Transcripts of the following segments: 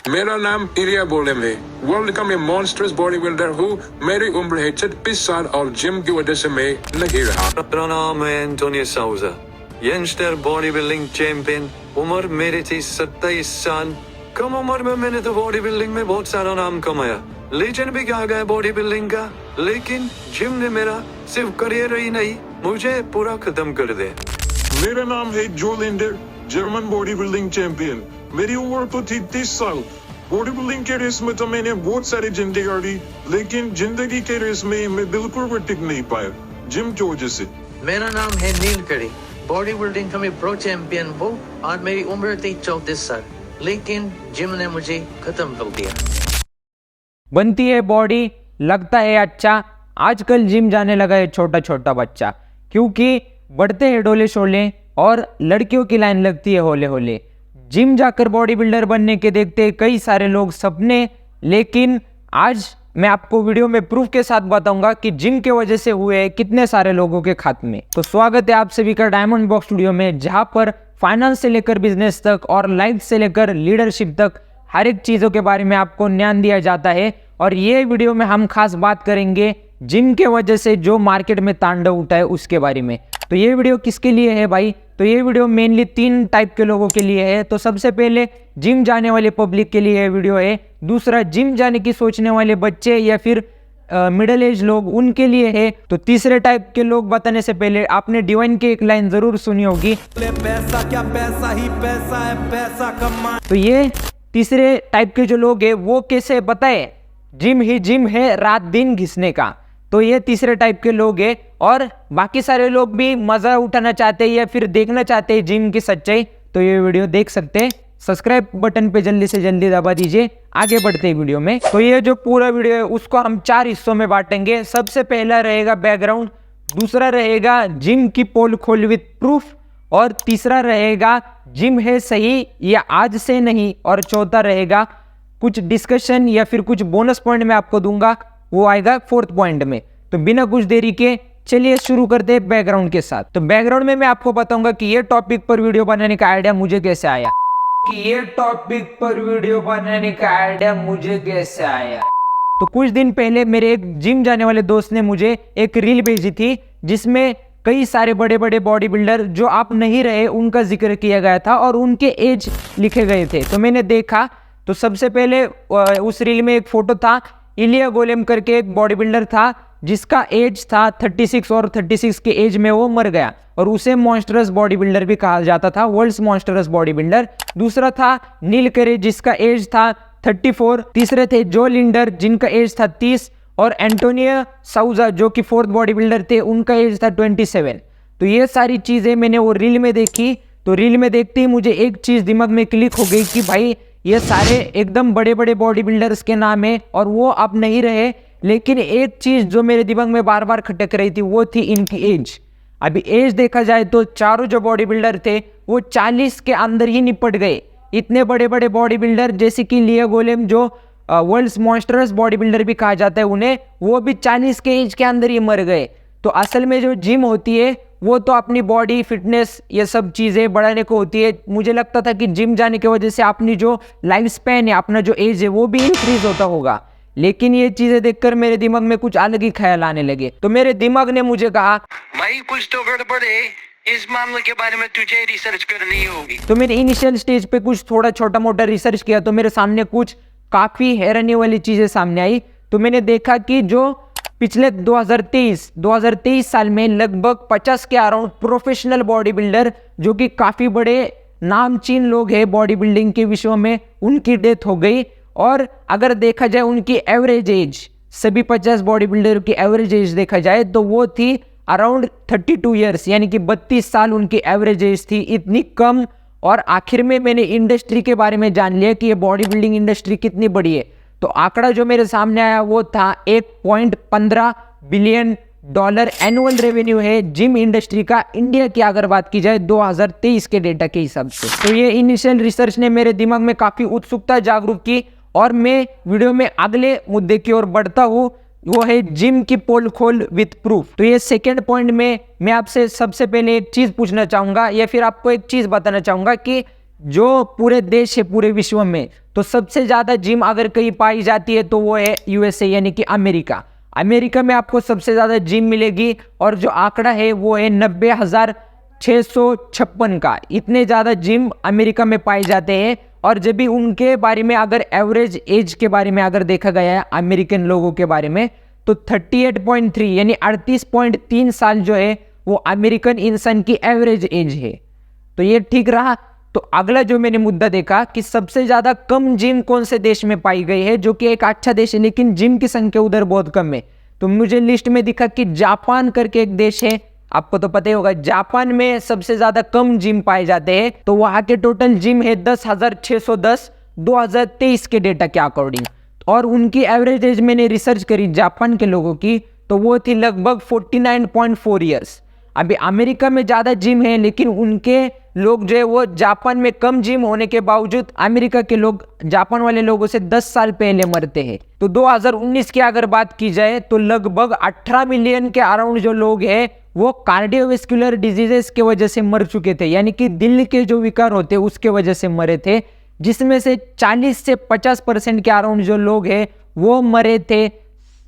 मेरा नाम इलिया बोलेम है। वर्ल्ड का मैं मॉन्स्टर्स बॉडी बिल्डर हूँ। मेरी उम्र है 36 साल और जिम की वजह से मैं नहीं रहा। मेरा नाम है Antonio Souza, youngster bodybuilding champion. उम्र मेरी थी 27 साल। कम उम्र में मैंने तो बॉडी बिल्डिंग में बहुत सारा नाम कमाया, लेजेंड भी आ गया बॉडी बिल्डिंग का। लेकिन जिम ने मेरा सिर्फ करियर ही नहीं, मुझे पूरा खत्म कर दे। मेरा नाम है जो Lindner, German body building champion. मेरी उम्र तो थी 30 साल। बॉडी बिल्डिंग के रेस में तो मैंने बहुत सारी जिंदगी गाड़ी, लेकिन जिंदगी के रेस में मैं बिल्कुल भी टिक नहीं पाया, जिम की वजह से। मेरा नाम है नील कड़ी, बॉडी बिल्डिंग का मैं प्रो चैंपियन हूँ और मेरी उम्र थी 34 साल, लेकिन जिम ने मुझे खत्म कर दिया। बनती है बॉडी, लगता है अच्छा। आजकल जिम जाने लगा है छोटा छोटा बच्चा, क्योंकि बढ़ते हैं डोले शोले और लड़कियों की लाइन लगती है होले होले। जिम जाकर बॉडी बिल्डर बनने के देखते कई सारे लोग सपने, लेकिन आज मैं आपको वीडियो में प्रूफ के साथ बताऊंगा कि जिम के वजह से हुए कितने सारे लोगों के खात्मे। तो स्वागत है आप सभी का डायमंड बॉक्स स्टूडियो में, जहां पर फाइनेंस से लेकर बिजनेस तक और लाइफ से लेकर लीडरशिप तक हर एक चीज़ों के बारे में आपको ज्ञान दिया जाता है। और ये वीडियो में हम खास बात करेंगे जिम के वजह से जो मार्केट में तांडव उठा है उसके बारे में। तो ये वीडियो किसके लिए है भाई? तो ये वीडियो मेनली 3 टाइप के लोगों के लिए है। तो सबसे पहले जिम जाने वाले पब्लिक के लिए ये वीडियो है। दूसरा जिम जाने की सोचने वाले बच्चे या फिर मिडिल एज लोग, उनके लिए है। तो तीसरे टाइप के लोग बताने से पहले आपने डिवाइन की एक लाइन जरूर सुनी होगी, पैसा क्या पैसा ही पैसा है, पैसा कमा। तो ये तीसरे टाइप के जो लोग हैं वो कैसे बताए, जिम ही जिम है रात दिन घिसने का। तो ये तीसरे टाइप के लोग हैं। और बाकी सारे लोग भी मजा उठाना चाहते हैं या फिर देखना चाहते हैं जिम की सच्चाई, तो ये वीडियो देख सकते हैं। सब्सक्राइब बटन पे जल्दी से जल्दी दबा दीजिए। आगे बढ़ते हैं वीडियो में। तो ये जो पूरा वीडियो है उसको हम 4 हिस्सों में बांटेंगे। सबसे पहला रहेगा बैकग्राउंड, दूसरा रहेगा जिम की पोल खोल विद प्रूफ, और तीसरा रहेगा जिम है सही या आज से नहीं, और चौथा रहेगा कुछ डिस्कशन या फिर कुछ बोनस पॉइंट मैं आपको दूंगा, वो आएगा 4th पॉइंट में। तो बिना कुछ देरी के चलिए शुरू करते हैं बैकग्राउंड के साथ। तो बैकग्राउंड में मैं आपको बताऊंगा कि ये टॉपिक पर वीडियो बनाने का आइडिया मुझे कैसे आया, तो कुछ दिन पहले मेरे एक जिम जाने वाले दोस्त ने मुझे एक रील भेजी थी, जिसमें कई सारे बड़े बड़े बॉडी बिल्डर जो आप नहीं रहे उनका जिक्र किया गया था और उनके एज लिखे गए थे। तो मैंने देखा, तो सबसे पहले उस रील में एक फोटो था, इलिया गोलेम करके एक बॉडी बिल्डर था जिसका एज था 36, और 36 के एज में वो मर गया, और उसे मॉन्स्टरस बॉडी बिल्डर भी कहा जाता था, वर्ल्ड्स मॉन्स्टरस बॉडी बिल्डर। दूसरा था नील करे जिसका एज था 34। तीसरे थे जो लिंडर जिनका एज था 30, और एंटोनियो साउजा जो कि 4th बॉडी बिल्डर थे, उनका एज था 27। तो ये सारी चीजें मैंने वो रील में देखी। तो रील में देखते ही मुझे एक चीज दिमाग में क्लिक हो गई कि भाई ये सारे एकदम बड़े बड़े बॉडी बिल्डर्स के नाम है और वो अब नहीं रहे। लेकिन एक चीज जो मेरे दिमाग में बार बार खटक रही थी वो थी इनकी एज। अभी एज देखा जाए तो चारों जो बॉडी बिल्डर थे वो 40 के अंदर ही निपट गए। इतने बड़े बड़े बॉडी बिल्डर जैसे कि लिया गोलेम जो वर्ल्ड्स मॉन्स्टरस बॉडी बिल्डर भी कहा जाता है उन्हें, वो भी 40 के एज के अंदर ही मर गए। तो असल में जो जिम होती है वो तो अपनी बॉडी फिटनेस ये सब चीज़ें बढ़ाने को होती है। मुझे लगता था कि जिम जाने की वजह से अपनी जो लाइफ स्पैन है, अपना जो एज है वो भी इंक्रीज होता होगा, लेकिन ये चीज़ें देखकर मेरे दिमाग में कुछ अलग ही ख्याल आने लगे। तो मेरे दिमाग ने मुझे कहा भाई कुछ तो गड़बड़ है, इस मामले के बारे में तुझे रिसर्च करनी होगी। तो मैंने इनिशियल स्टेज पे कुछ थोड़ा छोटा मोटा रिसर्च किया, तो मेरे सामने कुछ काफ़ी हैरानी वाली चीज़ें सामने आई। तो मैंने देखा कि जो पिछले 2023 साल में लगभग 50 के अराउंड प्रोफेशनल बॉडी बिल्डर जो कि काफ़ी बड़े नामचीन लोग हैं बॉडी बिल्डिंग के विश्व में, उनकी डेथ हो गई। और अगर देखा जाए उनकी एवरेज एज, सभी 50 बॉडी बिल्डर की एवरेज एज देखा जाए तो वो थी अराउंड 32 ईयर्स, यानी कि 32 साल उनकी एवरेज एज थी, इतनी कम। और आखिर में मैंने इंडस्ट्री के बारे में जान लिया कि ये बॉडी बिल्डिंग इंडस्ट्री कितनी बड़ी है। तो आंकड़ा जो मेरे सामने आया वो था 1.15 बिलियन डॉलर एनुअल रेवेन्यू है जिम इंडस्ट्री का, इंडिया की अगर बात की जाए 2023 के डेटा के हिसाब से। तो ये इनिशियल रिसर्च ने मेरे दिमाग में काफ़ी उत्सुकता जागरूक की, और मैं वीडियो में अगले मुद्दे की ओर बढ़ता हूँ, वो है जिम की पोल खोल विथ प्रूफ। तो ये 2nd पॉइंट में मैं आपसे सबसे पहले एक चीज़ पूछना चाहूँगा या फिर आपको एक चीज़ बताना चाहूँगा कि जो पूरे देश है पूरे विश्व में, तो सबसे ज़्यादा जिम अगर कहीं पाई जाती है तो वो है यूएसए यानी कि अमेरिका। अमेरिका में आपको सबसे ज़्यादा जिम मिलेगी और जो आंकड़ा है वो है 90,656 का। इतने ज़्यादा जिम अमेरिका में पाए जाते हैं। और जब भी उनके बारे में अगर एवरेज एज के बारे में अगर देखा गया है अमेरिकन लोगों के बारे में, तो 38.3 यानी 38.3 साल जो है वो अमेरिकन इंसान की एवरेज एज है। तो ये ठीक रहा। तो अगला जो मैंने मुद्दा देखा कि सबसे ज्यादा कम जिम कौन से देश में पाई गई है, जो कि एक अच्छा देश है लेकिन जिम की संख्या उधर बहुत कम है। तो मुझे लिस्ट में दिखा कि जापान करके एक देश है, आपको तो पता ही होगा, जापान में सबसे ज्यादा कम जिम पाए जाते हैं। तो वहां के टोटल जिम है 10,610 2023 के डेटा के अकॉर्डिंग। और उनकी एवरेज एज मैंने रिसर्च करी जापान के लोगों की, तो वो थी लगभग 49.4 ईयर्स। अभी अमेरिका में ज़्यादा जिम है लेकिन उनके लोग जो है वो जापान में कम जिम होने के बावजूद अमेरिका के लोग जापान वाले लोगों से 10 साल पहले मरते हैं। तो 2019 की अगर बात की जाए तो लगभग 18 मिलियन के अराउंड जो लोग हैं वो कार्डियोवेस्कुलर डिजीजेस के वजह से मर चुके थे, यानी कि दिल के जो विकार होते हैं उसके वजह से मरे थे, जिसमें से 40 से 50% के अराउंड जो लोग हैं वो मरे थे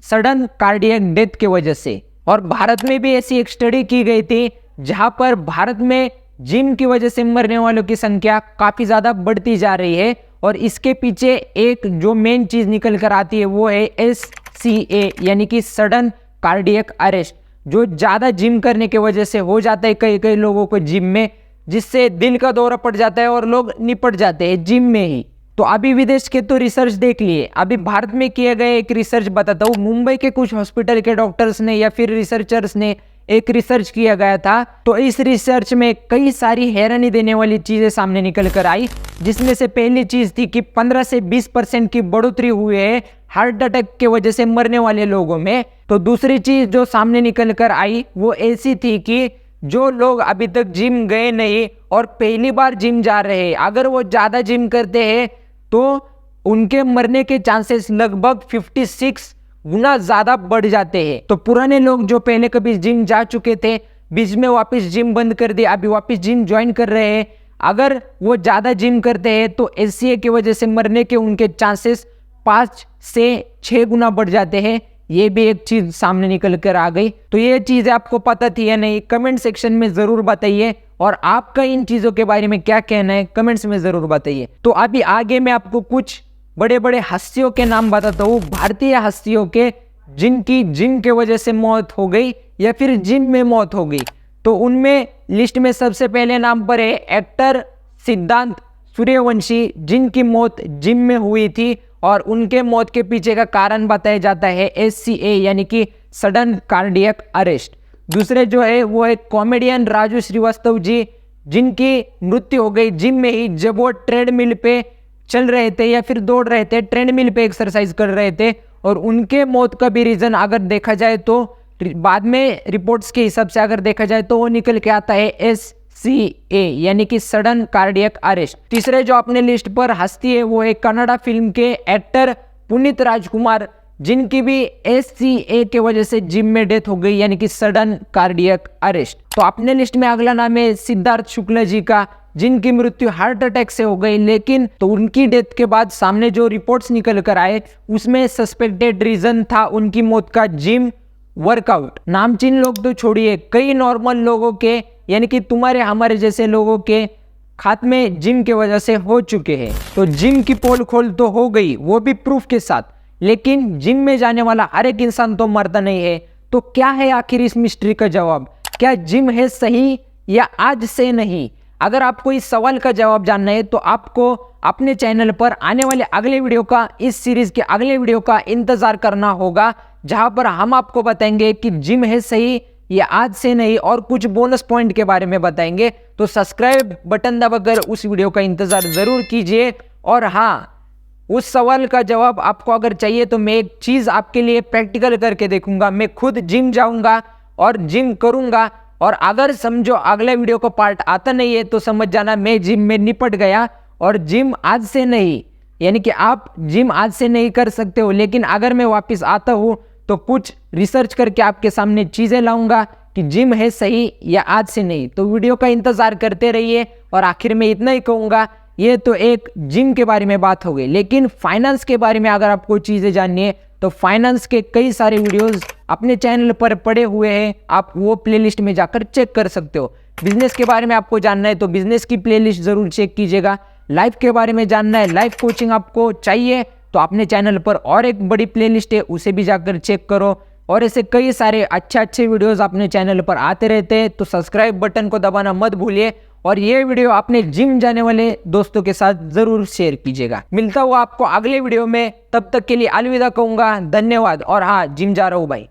सडन कार्डियक डेथ के वजह से। और भारत में भी ऐसी एक स्टडी की गई थी जहां पर भारत में जिम की वजह से मरने वालों की संख्या काफी ज्यादा बढ़ती जा रही है। और इसके पीछे एक जो मेन चीज निकल कर आती है वो है SCA यानी कि सडन कार्डियक अरेस्ट, जो ज्यादा जिम करने की वजह से हो जाता है कई कई लोगों को जिम में, जिससे दिल का दौरा पड़ जाता है और लोग निपट जाते हैं जिम में ही। तो अभी विदेश के तो रिसर्च देख लिए, अभी भारत में किए गए एक रिसर्च बताता हूँ। मुंबई के कुछ हॉस्पिटल के डॉक्टर्स ने या फिर रिसर्चर्स ने एक रिसर्च किया गया था। तो इस रिसर्च में कई सारी हैरानी देने वाली चीजें सामने निकल कर आई, जिसमें से पहली चीज थी कि 15 से 20% की बढ़ोतरी हुई है हार्ट अटैक के वजह से मरने वाले लोगों में। तो दूसरी चीज जो सामने निकल कर आई वो ऐसी थी कि जो लोग अभी तक जिम गए नहीं और पहली बार जिम जा रहे हैं, अगर वो ज्यादा जिम करते हैं तो उनके मरने के चांसेस लगभग 56 गुना ज्यादा बढ़ जाते हैं। तो पुराने लोग जो पहले कभी जिम जा चुके थे, बीच में वापस जिम बंद कर दिया, अभी वापस जिम ज्वाइन कर रहे हैं, अगर वो ज्यादा जिम करते हैं तो SCA की वजह से मरने के उनके चांसेस 5 से 6 गुना बढ़ जाते हैं। ये भी एक चीज सामने निकल कर आ गई। तो ये चीज आपको पता थी या नहीं, कमेंट सेक्शन में जरूर बताइए। और आपका इन चीजों के बारे में क्या कहना है कमेंट्स में जरूर बताइए। तो अभी आगे मैं आपको कुछ बड़े बड़े हस्तियों के नाम बताता हूँ, भारतीय हस्तियों के, जिनकी जिम के वजह से मौत हो गई या फिर जिम में मौत हो गई। तो उनमें लिस्ट में सबसे पहले नाम पर है एक्टर सिद्धांत सूर्यवंशी, जिनकी मौत जिम में हुई थी और उनके मौत के पीछे का कारण बताया जाता है SCA यानी कि सडन कार्डियक अरेस्ट। दूसरे जो है वो है कॉमेडियन राजू श्रीवास्तव जी, जिनकी मृत्यु हो गई जिम में ही, जब वो ट्रेडमिल पे चल रहे थे या फिर दौड़ रहे थे, ट्रेडमिल पे एक्सरसाइज कर रहे थे। और उनके मौत का भी रीजन अगर देखा जाए तो बाद में रिपोर्ट्स के हिसाब से अगर देखा जाए तो वो निकल के आता है SCA यानी कि सडन कार्डियक अरेस्ट। तीसरे जो अपने लिस्ट पर हस्ती है वो है कन्नड़ा फिल्म के एक्टर पुनीत राजकुमार, जिनकी भी SCA के वजह से जिम में डेथ हो गई यानी कि सडन कार्डियक अरेस्ट। तो अपने लिस्ट में अगला नाम है सिद्धार्थ शुक्ला जी का, जिनकी मृत्यु हार्ट अटैक से हो गई, लेकिन तो उनकी डेथ के बाद सामने जो रिपोर्ट्स निकल कर आए उसमें सस्पेक्टेड रीजन था उनकी मौत का जिम वर्कआउट। नामचीन लोग तो छोड़िए, कई नॉर्मल लोगों के यानी कि तुम्हारे हमारे जैसे लोगों के खात्मे जिम के वजह से हो चुके हैं। तो जिम की पोल खोल तो हो गई, वो भी प्रूफ के साथ, लेकिन जिम में जाने वाला हर एक इंसान तो मरता नहीं है। तो क्या है आखिर इस मिस्ट्री का जवाब? क्या जिम है सही या आज से नहीं? अगर आपको इस सवाल का जवाब जानना है तो आपको अपने चैनल पर आने वाले अगले वीडियो का, इस सीरीज के अगले वीडियो का इंतजार करना होगा, जहां पर हम आपको बताएंगे कि जिम है सही या आज से नहीं, और कुछ बोनस पॉइंट के बारे में बताएंगे। तो सब्सक्राइब बटन दबाकर उस वीडियो का इंतजार जरूर कीजिए। और हाँ, उस सवाल का जवाब आपको अगर चाहिए तो मैं एक चीज आपके लिए प्रैक्टिकल करके देखूंगा। मैं खुद जिम जाऊंगा और जिम करूंगा, और अगर समझो अगले वीडियो का पार्ट आता नहीं है तो समझ जाना मैं जिम में निपट गया। और जिम आज से नहीं, यानी कि आप जिम आज से नहीं कर सकते हो, लेकिन अगर मैं वापस आता हूँ तो कुछ रिसर्च करके आपके सामने चीजें लाऊंगा कि जिम है सही या आज से नहीं। तो वीडियो का इंतजार करते रहिए और आखिर में इतना ही कहूँगा, ये तो एक जिम के बारे में बात हो गई, लेकिन फाइनेंस के बारे में अगर आपको चीज़ें जाननी है तो फाइनेंस के कई सारे वीडियोस अपने चैनल पर पड़े हुए हैं, आप वो प्लेलिस्ट में जाकर चेक कर सकते हो। बिजनेस के बारे में आपको जानना है तो बिजनेस की प्लेलिस्ट ज़रूर चेक कीजिएगा। लाइफ के बारे में जानना है, लाइफ कोचिंग आपको चाहिए तो अपने चैनल पर और एक बड़ी प्लेलिस्ट है, उसे भी जाकर चेक करो। और ऐसे कई सारे अच्छे वीडियोस अपने चैनल पर आते रहते हैं, तो सब्सक्राइब बटन को दबाना मत भूलिए और ये वीडियो अपने जिम जाने वाले दोस्तों के साथ जरूर शेयर कीजिएगा। मिलता हुआ आपको अगले वीडियो में, तब तक के लिए अलविदा कहूँगा, धन्यवाद। और हाँ, जिम जा रहा हूँ भाई।